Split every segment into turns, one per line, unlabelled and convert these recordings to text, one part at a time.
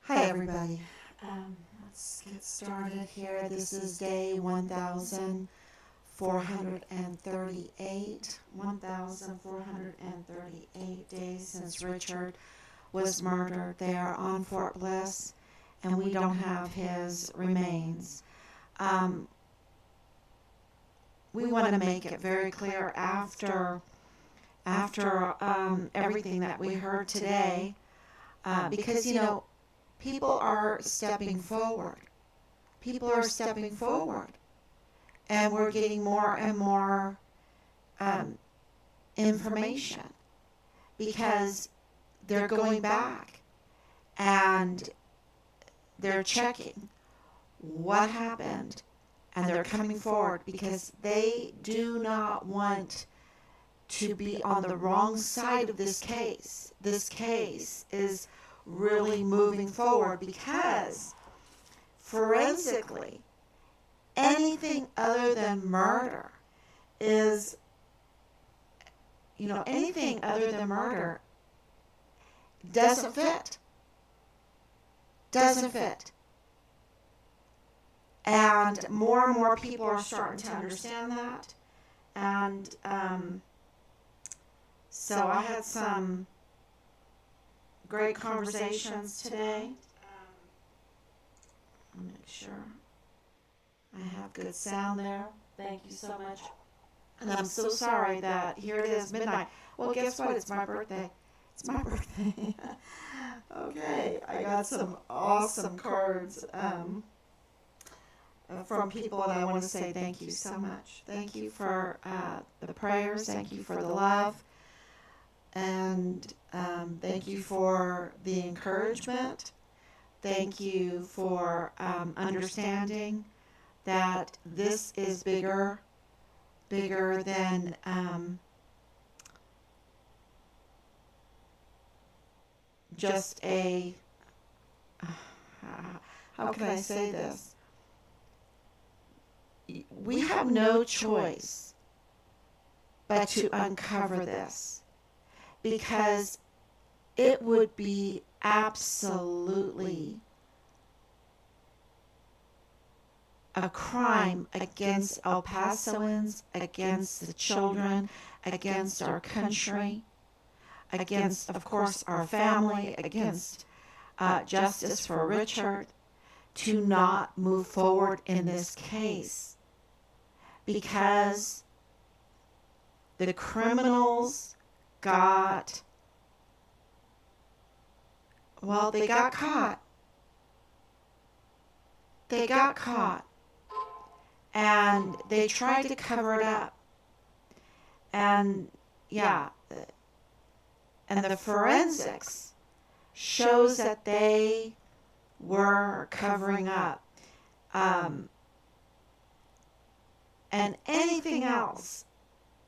Hi everybody. Let's get started here. This is day 1438. 1438 days since Richard was murdered there on Fort Bliss, and we don't have his remains. We want to make it very clear after everything that we heard today, because people are stepping forward. People are stepping forward. And we're getting more and more information because they're going back and they're checking what happened, and they're coming forward because they do not want to be on the wrong side of this case. This case is really moving forward because forensically, anything other than murder is, anything other than murder doesn't fit. Doesn't fit. And more people are starting to understand that. And so I had some great conversations today. I'll make sure I have good sound there. Thank you so much. And I'm so sorry that here it is midnight. Well, guess what? It's my birthday. It's my birthday. Okay, I got some awesome cards from people, and I want to say thank you so much. Thank you for the prayers. Thank you for the love. And thank you for the encouragement. Thank you for understanding that this is bigger than just a, how can I say this? We have no choice but to uncover this, because it would be absolutely a crime against El Pasoans, against the children, against our country, against, of course, our family, against justice for Richard, to not move forward in this case, because the criminals got caught. They got caught. And they tried to cover it up. And and the forensics shows that they were covering up. And anything else,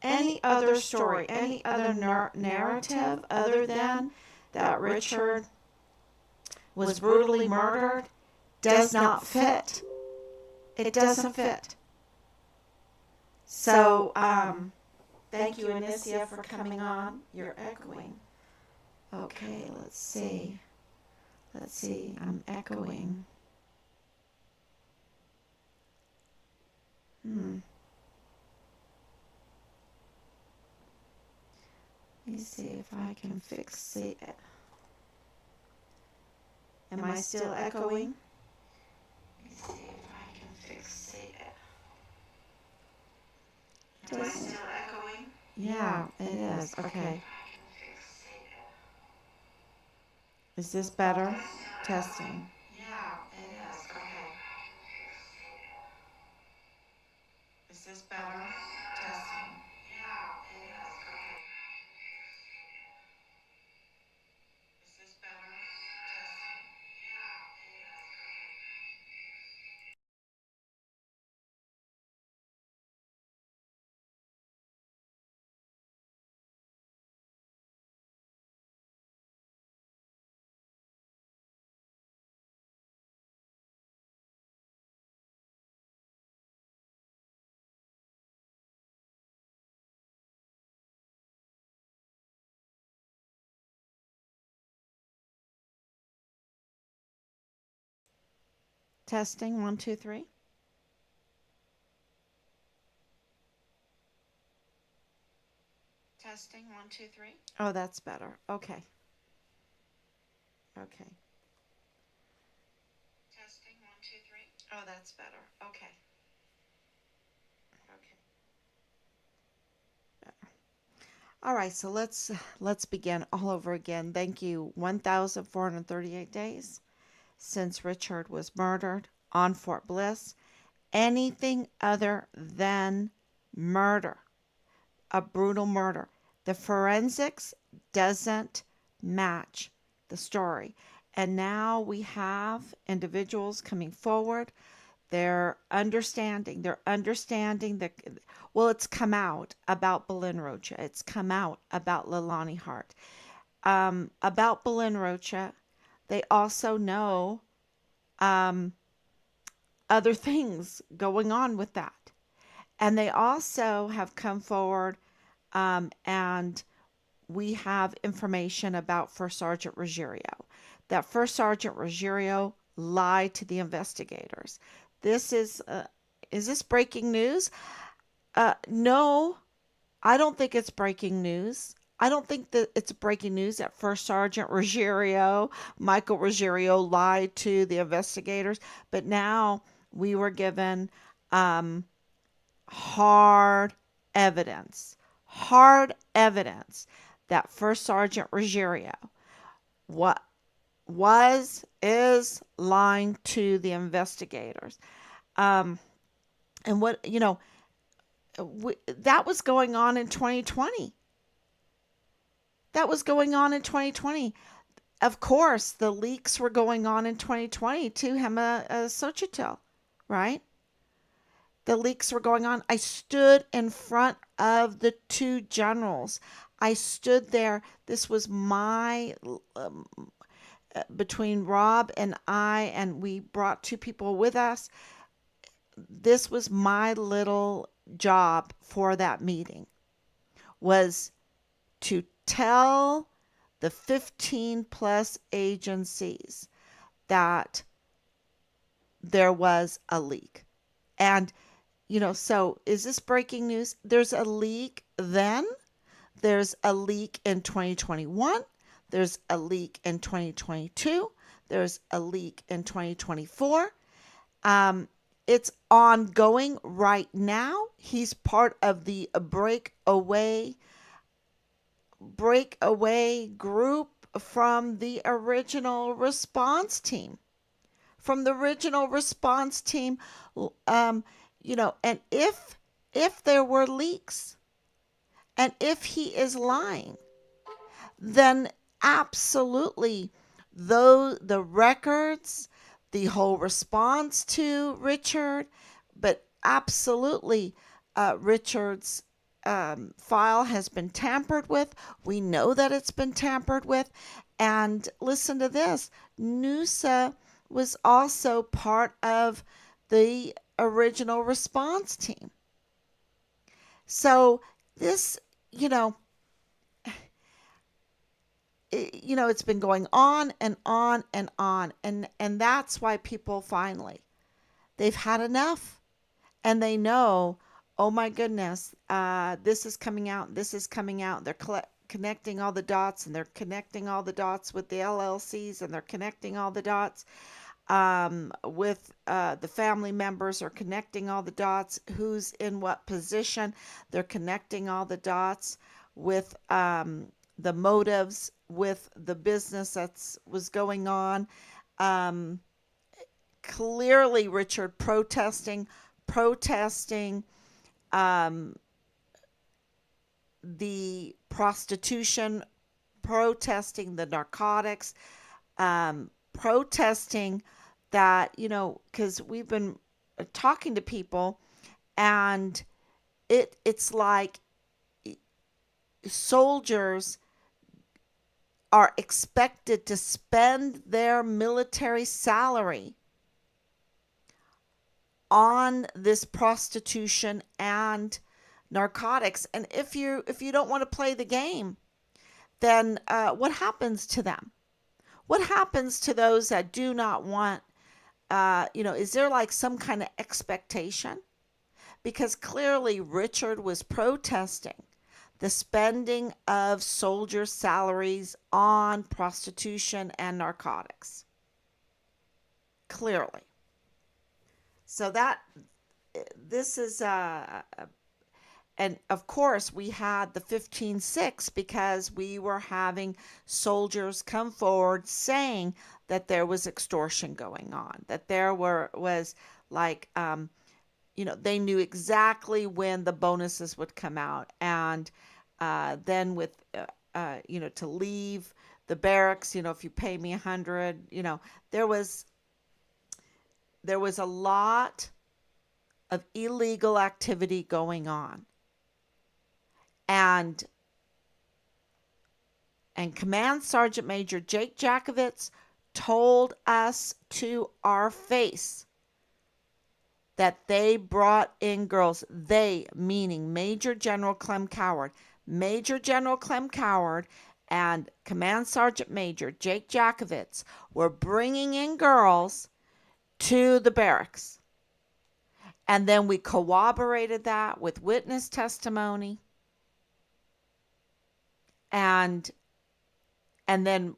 any other story, any other narrative other than that Richard was brutally murdered does not fit. It doesn't fit. So, thank you, Anicia, for coming on. You're echoing. Okay, let's see. I'm echoing. Let me see if I can fix it. Am I still echoing? Let me see if I can fix it. Am I still echoing? Yeah, it is. Okay. Is this better? Testing. Yeah, it is. Okay. Is this better? Testing. Yeah, it is. Okay. Is this better? Testing. Testing, 1, 2, 3. Testing, 1, 2, 3. Oh, that's better. Okay. Okay. Testing, 1, 2, 3. Oh, that's better. Okay. Okay. All right, so let's begin all over again. Thank you. 1,438 days since Richard was murdered on Fort Bliss. Anything other than murder, a brutal murder. The forensics doesn't match the story. And now we have individuals coming forward. They're understanding the, well, it's come out about Belen Rocha. It's come out about Leilani Hart. About Belen Rocha, they also know other things going on with that. And they also have come forward, and we have information about First Sergeant Ruggiero. That First Sergeant Ruggiero lied to the investigators. This is this breaking news? No, I don't think it's breaking news. I don't think that it's breaking news that First Sergeant Ruggiero, Michael Ruggiero, lied to the investigators. But now we were given hard evidence that First Sergeant Ruggiero what is lying to the investigators. And what, that was going on in 2020. That was going on in 2020. Of course, the leaks were going on in 2020 to Hema Sochitel, right? The leaks were going on. I stood in front of the two generals. I stood there. This was my, between Rob and I, and we brought two people with us. This was my little job for that meeting, was to tell the 15 plus agencies that there was a leak. And, so is this breaking news? There's a leak then. There's a leak in 2021. There's a leak in 2022. There's a leak in 2024. It's ongoing right now. He's part of the breakaway group from the original response team. And if there were leaks, and if he is lying, then absolutely, though the records, the whole response to Richard, but absolutely, Richard's file has been tampered with. We know that it's been tampered with. And listen to this. Noosa was also part of the original response team. So this, it's been going on and on and on. And that's why people finally, they've had enough. And they know, oh my goodness, this is coming out. This is coming out. They're connecting all the dots, and they're connecting all the dots with the LLCs, and they're connecting all the dots with the family members, are connecting all the dots, who's in what position. They're connecting all the dots with the motives, with the business that was going on. Clearly, Richard protesting the prostitution, protesting the narcotics, protesting that, because we've been talking to people, and it's like soldiers are expected to spend their military salary on this prostitution and narcotics. And if you don't want to play the game, then what happens to them? What happens to those that do not want is there like some kind of expectation? Because clearly Richard was protesting the spending of soldiers' salaries on prostitution and narcotics. Clearly. So this is and of course we had the 15-6 because we were having soldiers come forward saying that there was extortion going on, that there was like they knew exactly when the bonuses would come out, and then with to leave the barracks, if you pay me 100, there was a lot of illegal activity going on. And Command Sergeant Major Jake Jakovitz told us to our face that they brought in girls. They, meaning Major General Clem Coward. Major General Clem Coward and Command Sergeant Major Jake Jakovitz were bringing in girls to the barracks. And then we corroborated that with witness testimony. And then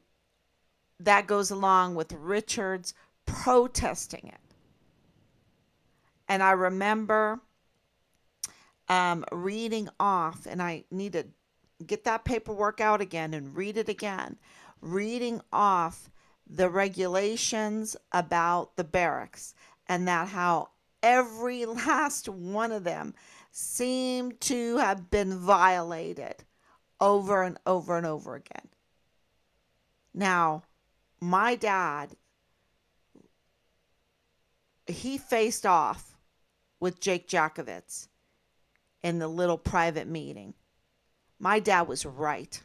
that goes along with Richard's protesting it. And I remember reading off, and I need to get that paperwork out again and read it again, reading off the regulations about the barracks, and that how every last one of them seemed to have been violated over and over and over again. Now, my dad, he faced off with Jake Jakovitz in the little private meeting. My dad was right.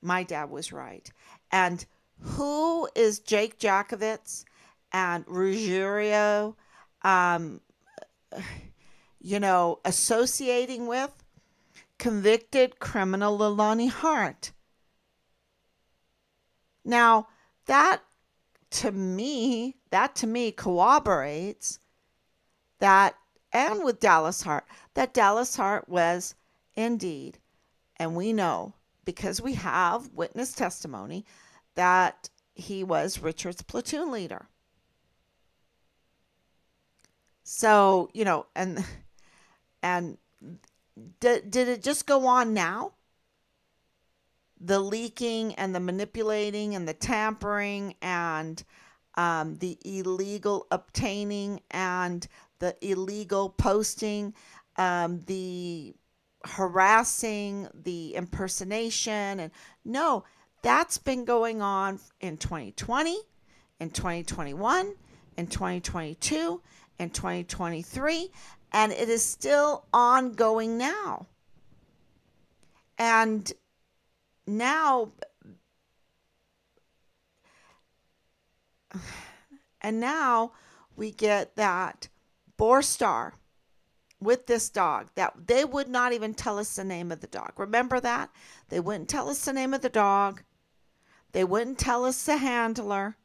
My dad was right. And who is Jake Jakovitz and Ruggiero, associating with? Convicted criminal Lilani Hart. Now, that to me corroborates that, and with Dallas Hart, that Dallas Hart was indeed, and we know because we have witness testimony, that he was Richard's platoon leader. So, and did it just go on now? The leaking and the manipulating and the tampering and the illegal obtaining and the illegal posting, the harassing, the impersonation. And no, that's been going on in 2020, in 2021, in 2022, in 2023, and it is still ongoing now. And now we get that Borstar with this dog, that they would not even tell us the name of the dog. Remember that? They wouldn't tell us the name of the dog. They wouldn't tell us the handler.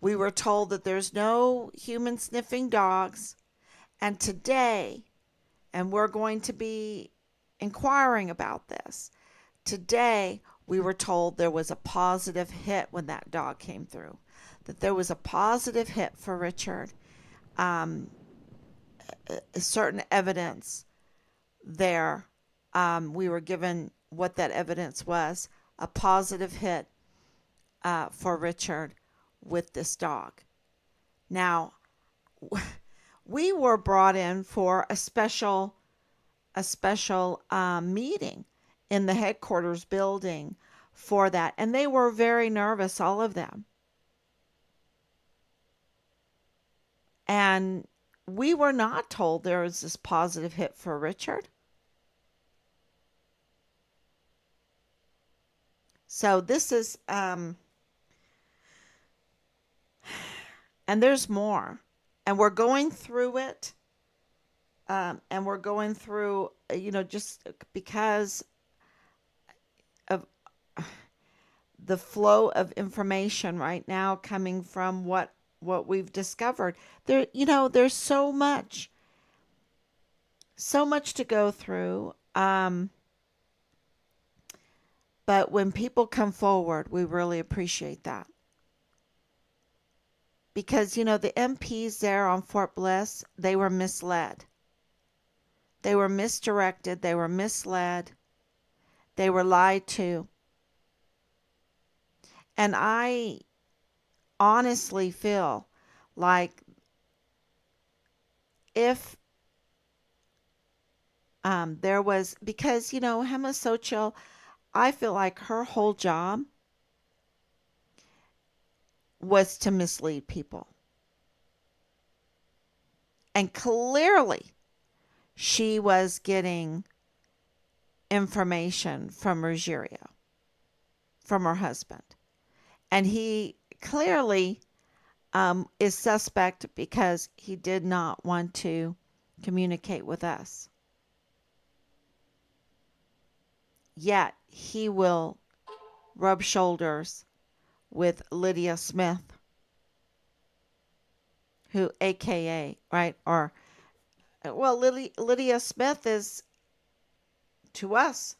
We were told that there's no human sniffing dogs. And today, and we're going to be inquiring about this, today we were told there was a positive hit when that dog came through, that there was a positive hit for Richard. Certain evidence there. We were given what that evidence was, a positive hit for Richard with this dog. Now, we were brought in for a special meeting in the headquarters building for that, and they were very nervous, all of them. And we were not told there was this positive hit for Richard. So this is, and there's more. And we're going through it. And we're going through, just because of the flow of information right now coming from what we've discovered. There's so much to go through. But when people come forward, we really appreciate that. Because, the MPs there on Fort Bliss, they were misled. They were misdirected. They were misled. They were lied to. And I honestly feel like if there was, because, Hema Sochil, I feel like her whole job was to mislead people. And clearly, she was getting information from Ruggiero, from her husband. And he clearly is suspect because he did not want to communicate with us. Yet he will rub shoulders with Lydia Smith, who, AKA, right? Lydia Smith is, to us,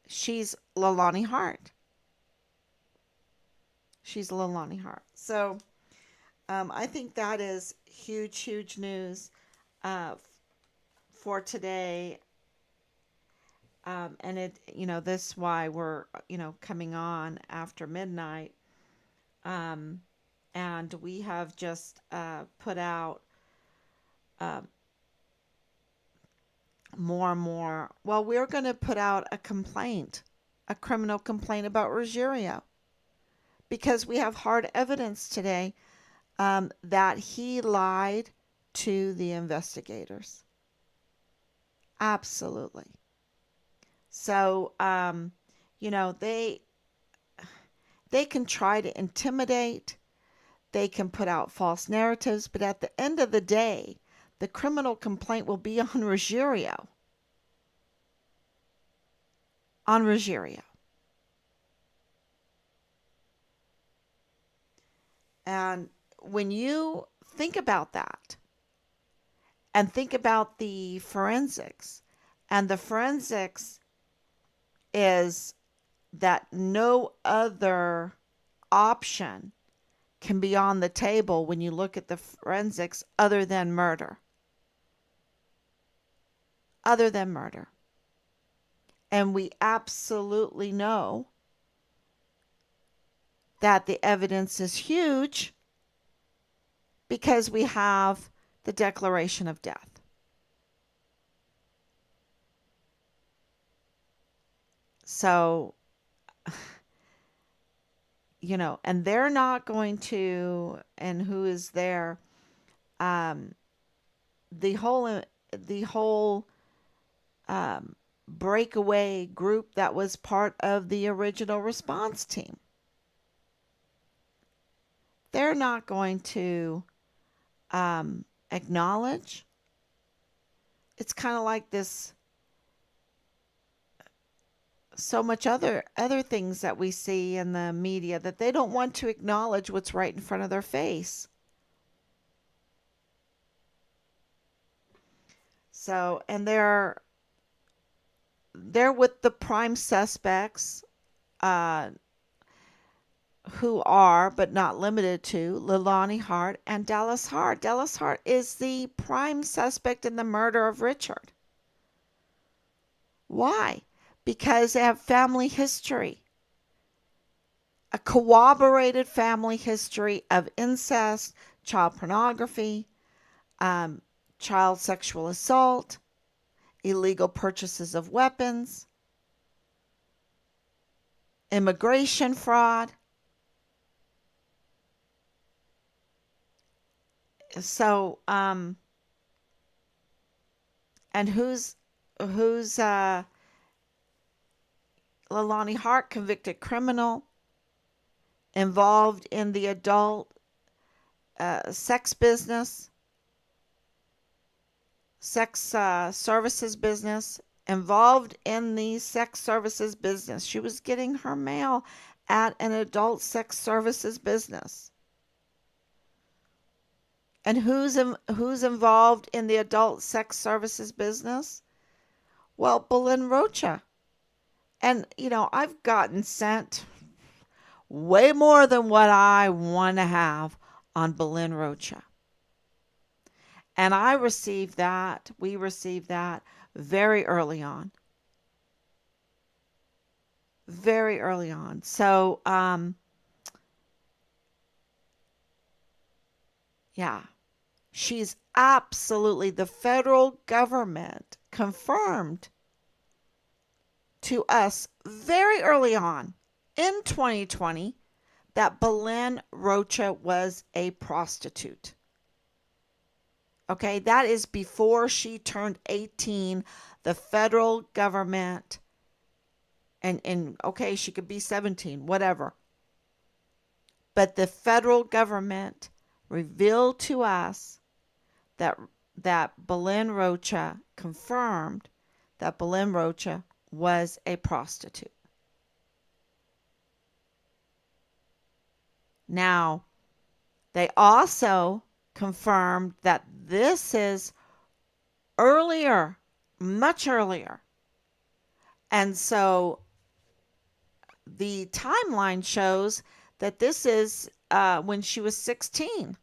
she's Leilani Hart. She's Leilani Hart. So I think that is huge, huge news for today. And this is why we're, coming on after midnight. And we have just put out more and more. Well, we're going to put out a criminal complaint about Ruggiero, because we have hard evidence today that he lied to the investigators. Absolutely. So, they can try to intimidate, they can put out false narratives, but at the end of the day, the criminal complaint will be on Ruggiero. On Ruggiero. And when you think about that, and think about the forensics, and the forensics is that no other option can be on the table when you look at the forensics other than murder. Other than murder. And we absolutely know that the evidence is huge because we have the declaration of death. So, and they're not going to, and who is there? The whole breakaway group that was part of the original response team. They're not going to acknowledge. It's kind of like this. So much other things that we see in the media, that they don't want to acknowledge what's right in front of their face. So, and they're with the prime suspects, who are, but not limited to, Leilani Hart and Dallas Hart. Dallas Hart is the prime suspect in the murder of Richard. Why? Because they have family history. A corroborated family history of incest, child pornography, child sexual assault, illegal purchases of weapons, immigration fraud. So, and who's Leilani Hart, convicted criminal, involved in the adult sex business, sex services business, involved in the sex services business. She was getting her mail at an adult sex services business. And who's involved in the adult sex services business? Well, Belen Rocha. And, I've gotten sent way more than what I want to have on Belen Rocha. And we received that very early on. Very early on. So, yeah, she's absolutely, the federal government confirmed to us very early on in 2020 that Belen Rocha was a prostitute. Okay, that is before she turned 18. The federal government, and okay, she could be 17, whatever. But the federal government revealed to us that Belen Rocha confirmed that Belen Rocha was a prostitute. Now, they also confirmed that this is earlier, much earlier. And so the timeline shows that this is when she was 16,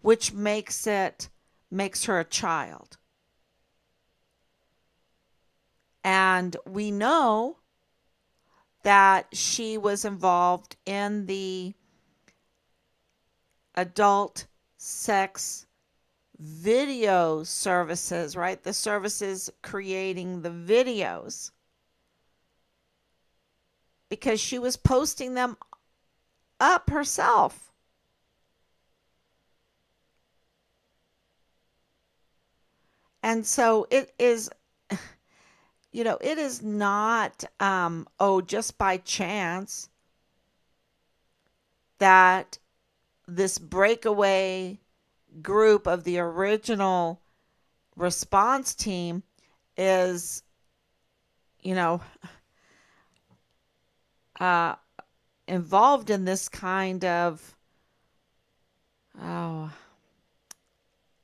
which makes her a child. And we know that she was involved in the adult sex video services, right? The services creating the videos. Because she was posting them up herself. And so it is, it is not, just by chance that this breakaway group of the original response team is, involved in this kind of,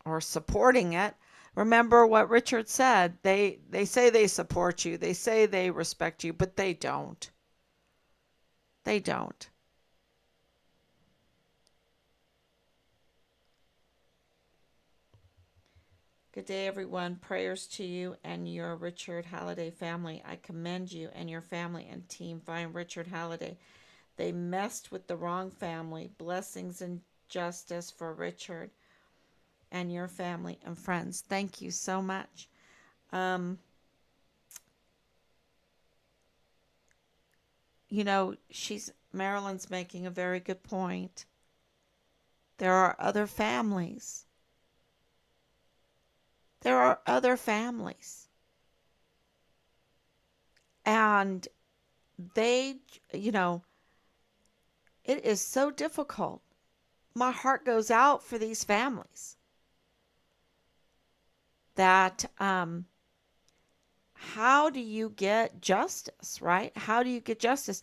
or supporting it. Remember what Richard said. They say they support you. They say they respect you, but they don't. They don't. Good day, everyone. Prayers to you and your Richard Halliday family. I commend you and your family and team. Find Richard Halliday. They messed with the wrong family. Blessings and justice for Richard and your family and friends. Thank you so much. Marilyn's making a very good point. There are other families. There are other families. And they, it is so difficult. My heart goes out for these families. That how do you get justice, right? How do you get justice?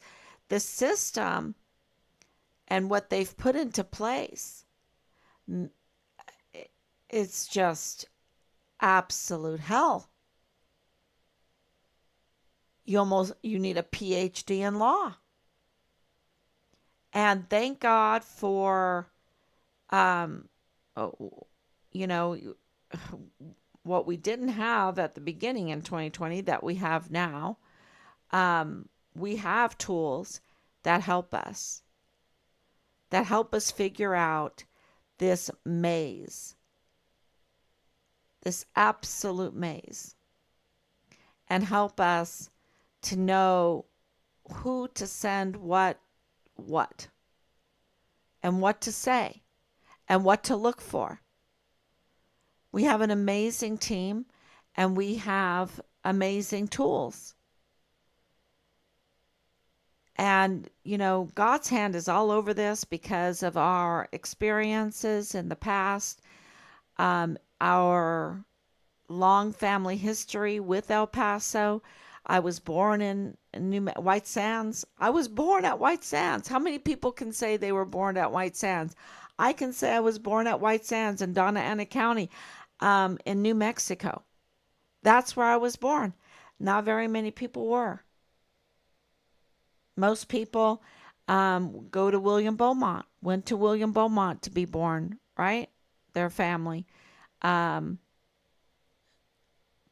The system and what they've put into place, it's just absolute hell. You need a PhD in law. And thank God for, what we didn't have at the beginning in 2020 that we have now. We have tools that help us figure out this maze, this absolute maze, and help us to know who to send what, and what to say, and what to look for. We have an amazing team, and we have amazing tools. And, God's hand is all over this because of our experiences in the past, our long family history with El Paso, I was born in White Sands. I was born at White Sands. How many people can say they were born at White Sands? I can say I was born at White Sands in Donna Ana County, in New Mexico. That's where I was born. Not very many people were. Most people go to William Beaumont, went to William Beaumont to be born, right? Their family. Um,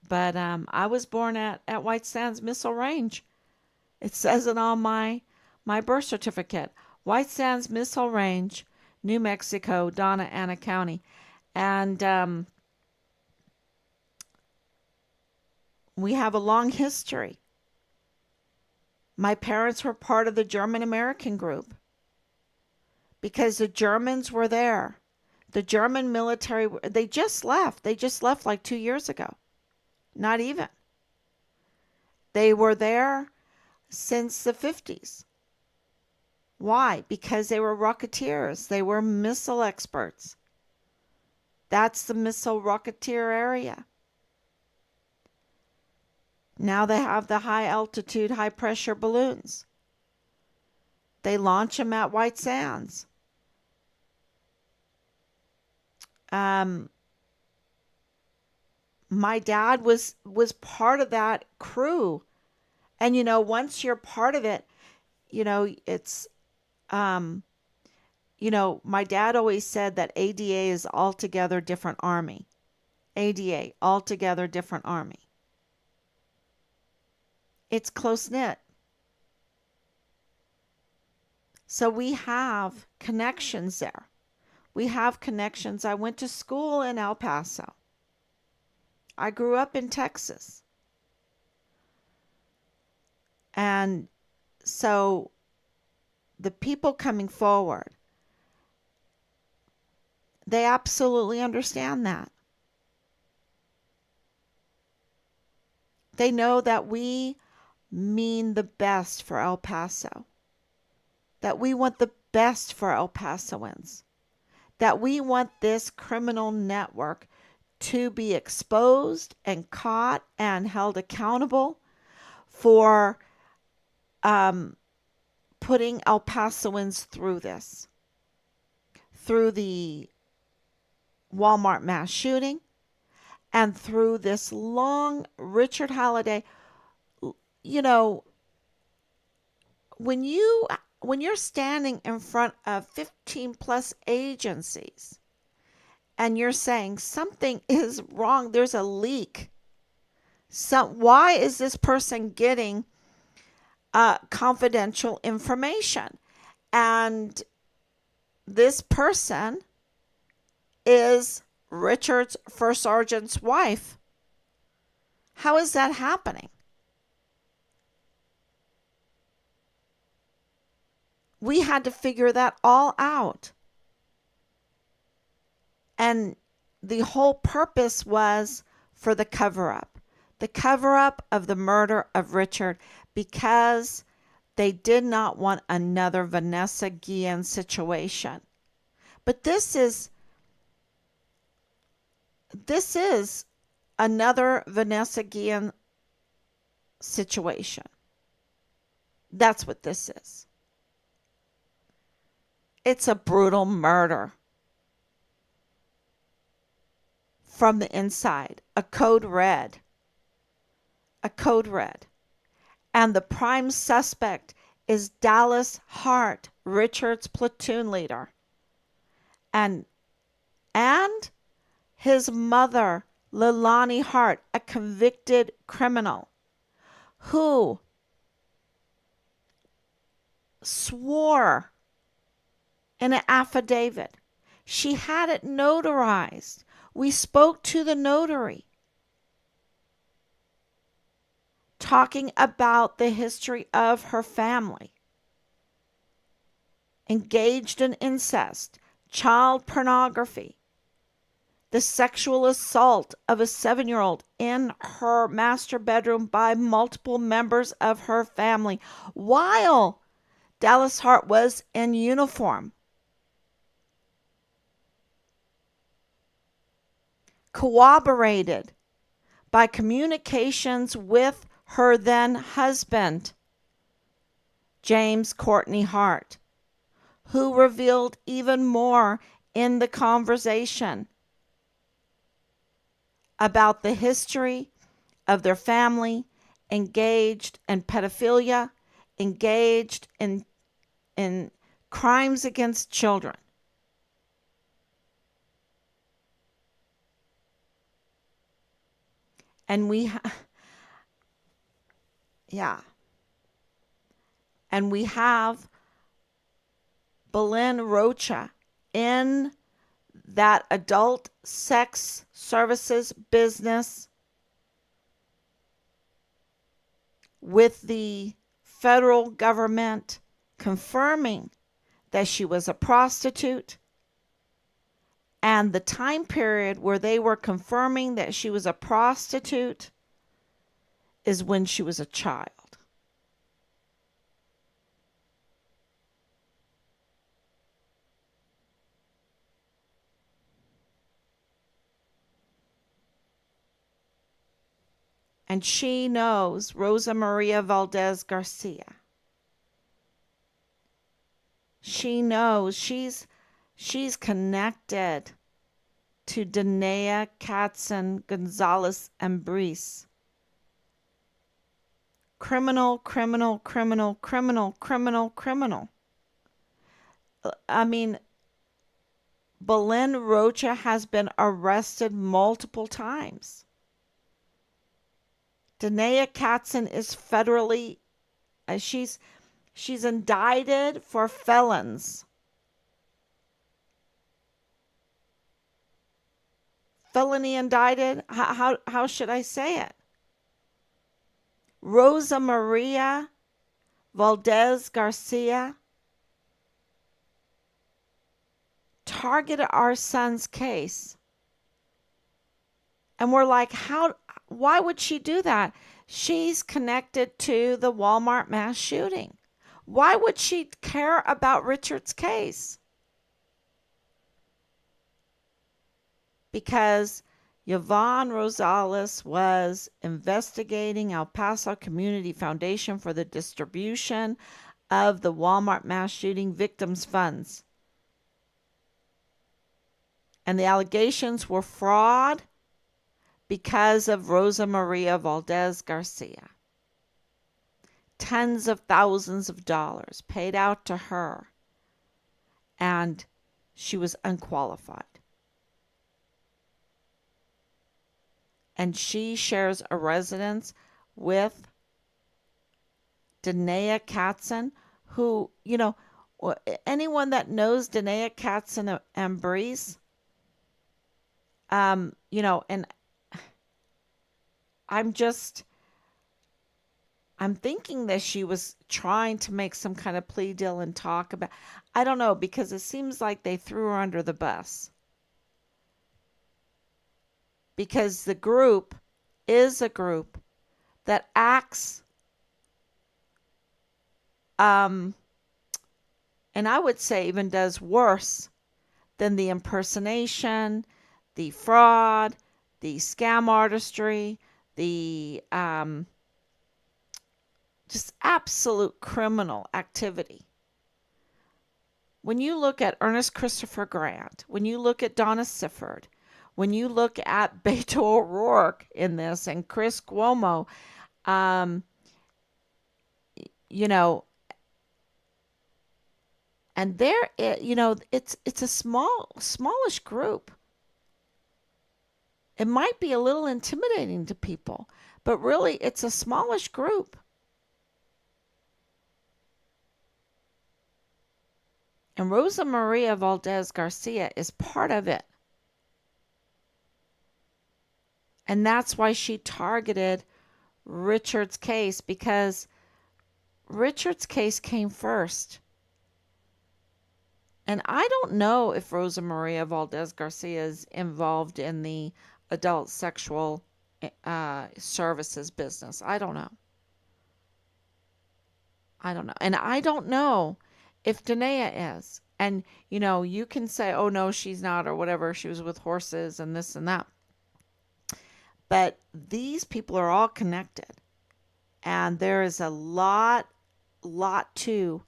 but I was born at White Sands Missile Range. It says it on my birth certificate. White Sands Missile Range, New Mexico, Donna Ana County. And we have a long history. My parents were part of the German American group because the Germans were there. The German military, they just left. They just left like 2 years ago. Not even. They were there since the 50s. Why? Because they were rocketeers. They were missile experts. That's the missile rocketeer area. Now they have the high altitude, high pressure balloons. They launch them at White Sands. My dad was part of that crew. And once you're part of it, it's my dad always said that ADA is altogether different army. ADA, altogether different army. It's close knit. So we have connections there. We have connections. I went to school in El Paso. I grew up in Texas. And so the people coming forward, they absolutely understand that. They know that we mean the best for El Paso, that we want the best for El Pasoans, that we want this criminal network to be exposed and caught and held accountable for putting El Pasoans through this, through the Walmart mass shooting, and through this long Richard Holiday. When you're standing in front of 15 plus agencies and you're saying something is wrong, there's a leak. Why is this person getting confidential information? And this person is Richard's first sergeant's wife. How is that happening? We had to figure that all out. And the whole purpose was for the cover-up of the murder of Richard, because they did not want another Vanessa Guillen situation. But this is another Vanessa Guillen situation. That's what this is. It's a brutal murder from the inside. A code red. And the prime suspect is Dallas Hart, Richard's platoon leader. And his mother, Leilani Hart, a convicted criminal who swore in an affidavit. She had it notarized. We spoke to the notary, talking about the history of her family. Engaged in incest, child pornography, the sexual assault of a 7-year-old in her master bedroom by multiple members of her family while Dallas Hart was in uniform. Corroborated by communications with her then husband, James Courtney Hart, who revealed even more in the conversation about the history of their family, engaged in pedophilia, engaged in crimes against children. And and we have Belen Rocha in that adult sex services business with the federal government confirming that she was a prostitute. And the time period where they were confirming that she was a prostitute is when she was a child. And she knows Rosa Maria Valdez Garcia. She knows she's connected to Danea Katzen Gonzalez Ambriz. Criminal. I mean, Belen Rocha has been arrested multiple times. Danea Katzen is federally, she's indicted for felons. Felony indicted? How should I say it? Rosa Maria Valdez Garcia targeted our son's case. And we're like, why would she do that? She's connected to the Walmart mass shooting. Why would she care about Richard's case? Because Yvonne Rosales was investigating El Paso Community Foundation for the distribution of the Walmart mass shooting victims' funds. And the allegations were fraud because of Rosa Maria Valdez Garcia. Tens of thousands of dollars paid out to her, and she was unqualified. And she shares a residence with Danea Katzen, who, anyone that knows Danea Katzen Ambriz, and I'm thinking that she was trying to make some kind of plea deal and talk about, I don't know, because it seems like they threw her under the bus. Because the group is a group that acts, and I would say even does worse than the impersonation, the fraud, the scam artistry, the just absolute criminal activity. When you look at Ernest Christopher Grant, when you look at Donna Sifford, when you look at Beto O'Rourke in this and Chris Cuomo, and there, it's a smallish group. It might be a little intimidating to people, but really it's a smallish group. And Rosa Maria Valdez Garcia is part of it. And that's why she targeted Richard's case, because Richard's case came first. And I don't know if Rosa Maria Valdez Garcia is involved in the adult sexual services business. I don't know. And I don't know if Danea is. And, you can say, oh, no, she's not, or whatever. She was with horses and this and that. But these people are all connected. And there is a lot to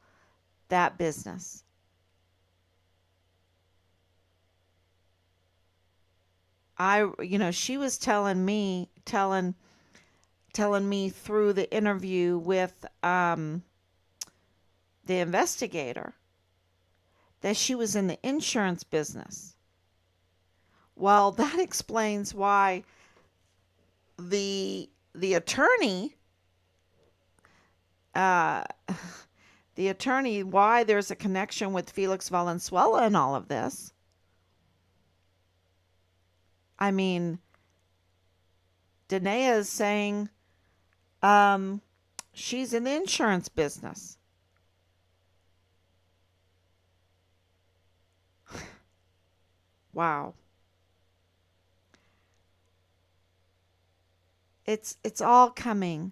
that business. She was telling me through the interview with the investigator that she was in the insurance business. Well, that explains why the attorney uh the attorney why there's a connection with Felix Valenzuela and all of this. I mean, Danae is saying um she's in the insurance business. Wow. It's all coming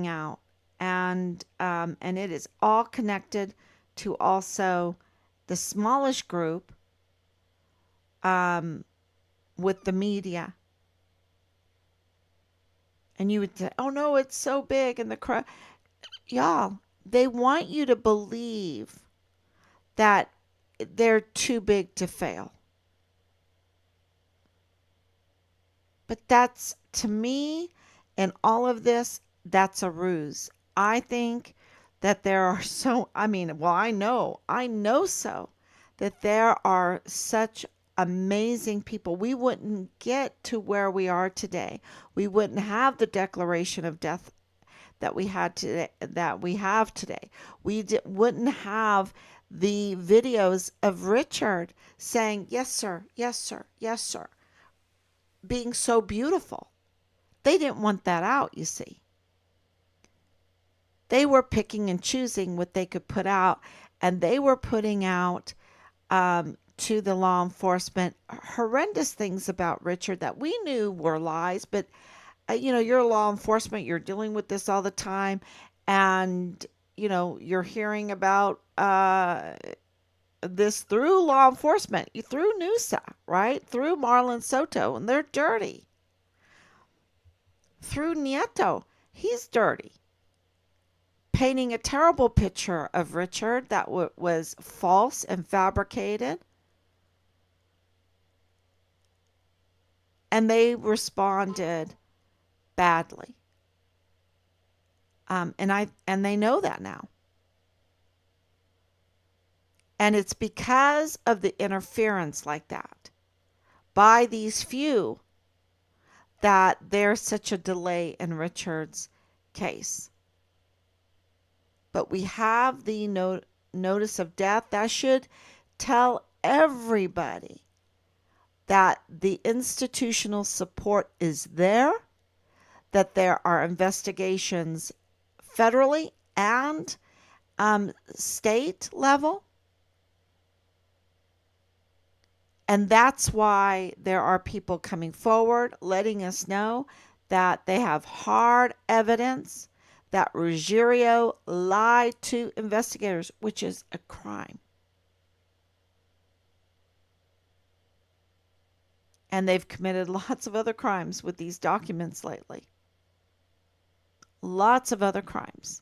out, and it is all connected to also the smallish group um with the media. And you would say, "Oh no, it's so big," and the crowd, y'all, they want you to believe that they're too big to fail. But that's, to me, in all of this, that's a ruse. I think that there are I mean, well, I know so, that there are such amazing people. We wouldn't get to where we are today. We wouldn't have the declaration of death that we have today. Wouldn't have the videos of Richard saying, "Yes, sir. Yes, sir. Yes, sir," being so beautiful. They didn't want that out, you see. They were picking and choosing what they could put out, and they were putting out to the law enforcement horrendous things about Richard that we knew were lies. But you're law enforcement, you're dealing with this all the time, and you're hearing about this through law enforcement, through NUSA, right? Through Marlon Soto, and they're dirty. Through Nieto, he's dirty. Painting a terrible picture of Richard that was false and fabricated. And they responded badly. And they know that now. And it's because of the interference like that by these few that there's such a delay in Richard's case. But we have the notice of death that should tell everybody that the institutional support is there, that there are investigations federally and state level. And that's why there are people coming forward letting us know that they have hard evidence that Ruggiero lied to investigators, which is a crime. And they've committed lots of other crimes with these documents lately. Lots of other crimes.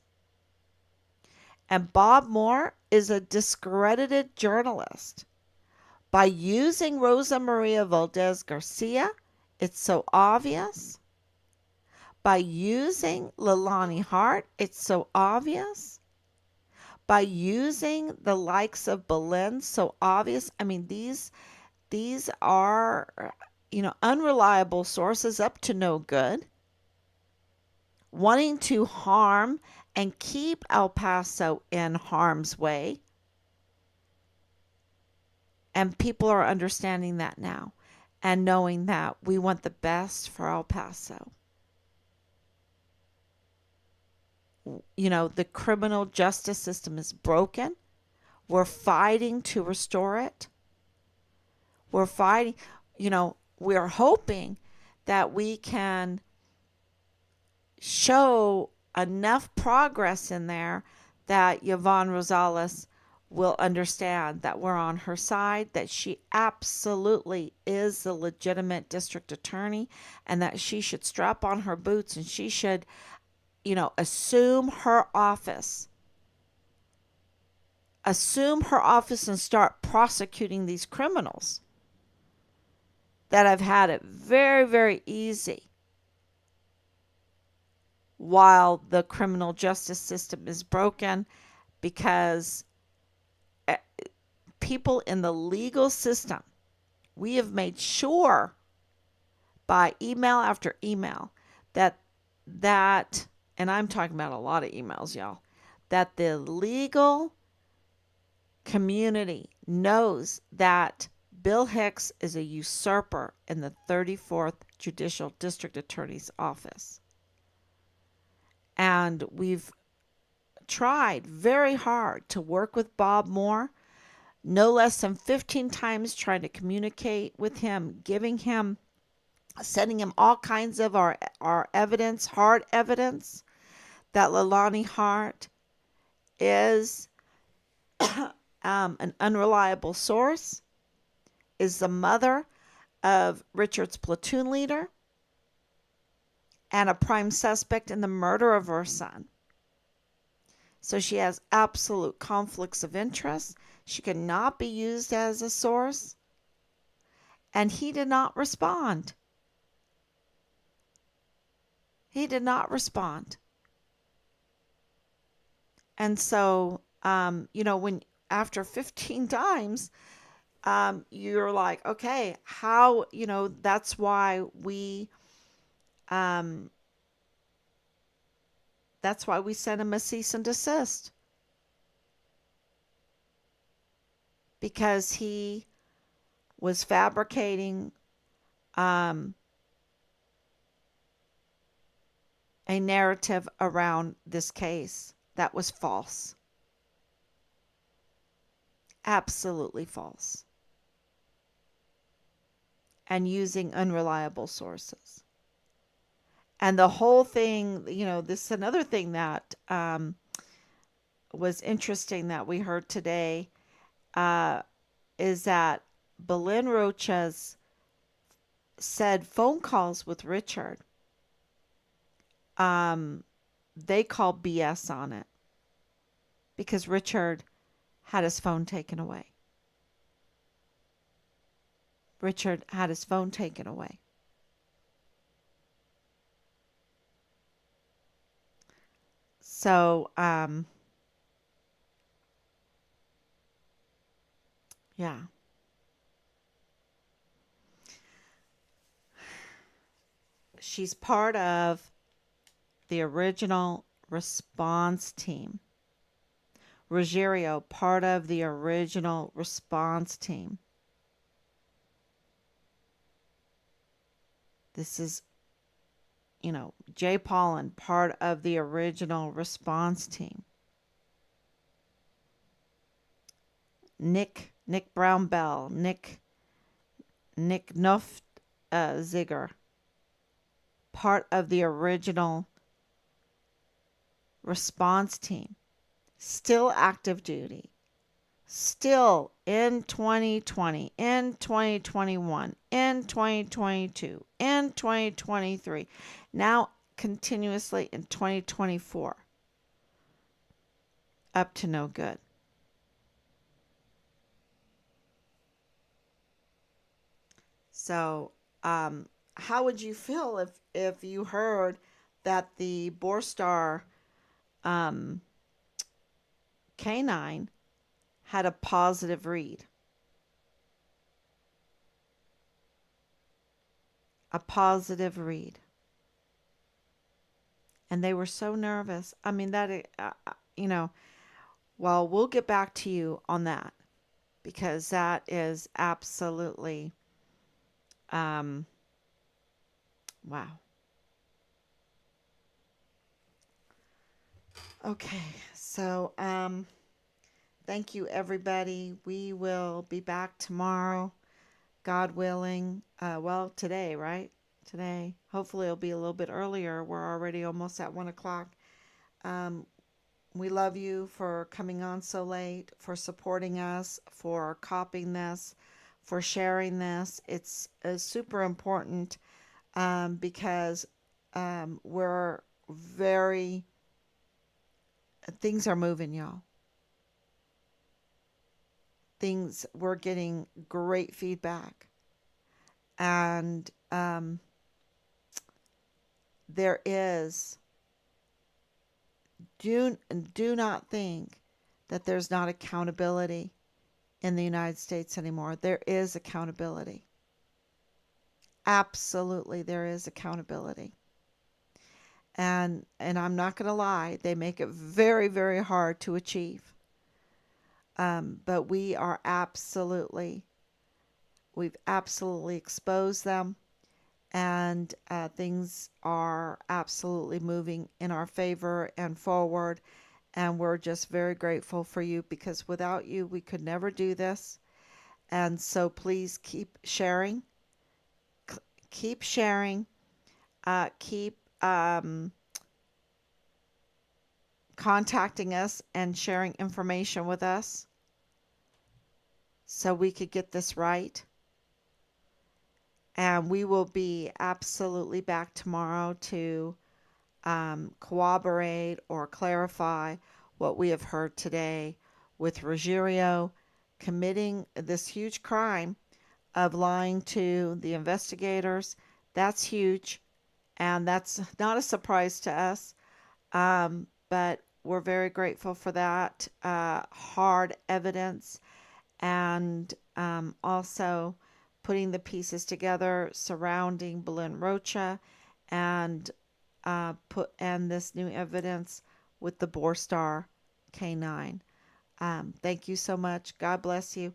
And Bob Moore is a discredited journalist. By using Rosa Maria Valdez Garcia, it's so obvious. By using Leilani Hart, it's so obvious. By using the likes of Belen, so obvious. I mean, these are, unreliable sources up to no good, wanting to harm and keep El Paso in harm's way. And people are understanding that now and knowing that we want the best for El Paso. The criminal justice system is broken. We're fighting to restore it. We're fighting, we're hoping that we can show enough progress in there that Yvonne Rosales will understand that we're on her side, that she absolutely is the legitimate district attorney, and that she should strap on her boots and she should, assume her office. Assume her office and start prosecuting these criminals that have had it very, very easy while the criminal justice system is broken, because people in the legal system, we have made sure by email after email that and I'm talking about a lot of emails, y'all, that the legal community knows that Bill Hicks is a usurper in the 34th Judicial District Attorney's Office. And we've tried very hard to work with Bob Moore, no less than 15 times, trying to communicate with him, sending him all kinds of our evidence, hard evidence, that Leilani Hart is an unreliable source, is the mother of Richard's platoon leader, and a prime suspect in the murder of her son. So she has absolute conflicts of interest. She cannot be used as a source. And he did not respond. He did not respond. And so, when after 15 times, you're like, okay, how, that's why we sent him a cease and desist, because he was fabricating a narrative around this case that was false. Absolutely false. And using unreliable sources. And the whole thing, this is another thing that was interesting that we heard today, is that Belen Rocha's said phone calls with Richard, they call BS on it, because Richard had his phone taken away. Richard had his phone taken away. So, yeah. She's part of the original response team. Ruggiero, part of the original response team. This is, Jay Pollan, part of the original response team. Nick Brown Bell, Nick Ziegler, part of the original response team. Still active duty. Still in 2020, in 2021, in 2022, in 2023, now continuously in 2024. Up to no good. So, how would you feel if you heard that the Borstar canine had a positive read? A positive read. And they were so nervous. I mean, that, well, we'll get back to you on that, because that is absolutely, wow. Okay, so, thank you, everybody. We will be back tomorrow, God willing. Well, today, right? Today. Hopefully it'll be a little bit earlier. We're already almost at 1 o'clock. We love you for coming on so late, for supporting us, for copying this, for sharing this. It's super important because we're very, things are moving, y'all. We're getting great feedback. And there is, do, do not think that there's not accountability in the United States anymore. There is accountability. Absolutely, there is accountability. And I'm not going to lie, they make it very, very hard to achieve. But we've absolutely exposed them, and things are absolutely moving in our favor and forward. And we're just very grateful for you, because without you, we could never do this. And so please keep sharing, keep sharing, keep contacting us and sharing information with us so we could get this right. And we will be absolutely back tomorrow to corroborate or clarify what we have heard today with Ruggiero committing this huge crime of lying to the investigators. That's huge, and that's not a surprise to us. But we're very grateful for that hard evidence, and also putting the pieces together surrounding Belen Rocha, and this new evidence with the Borstar K9. Thank you so much. God bless you.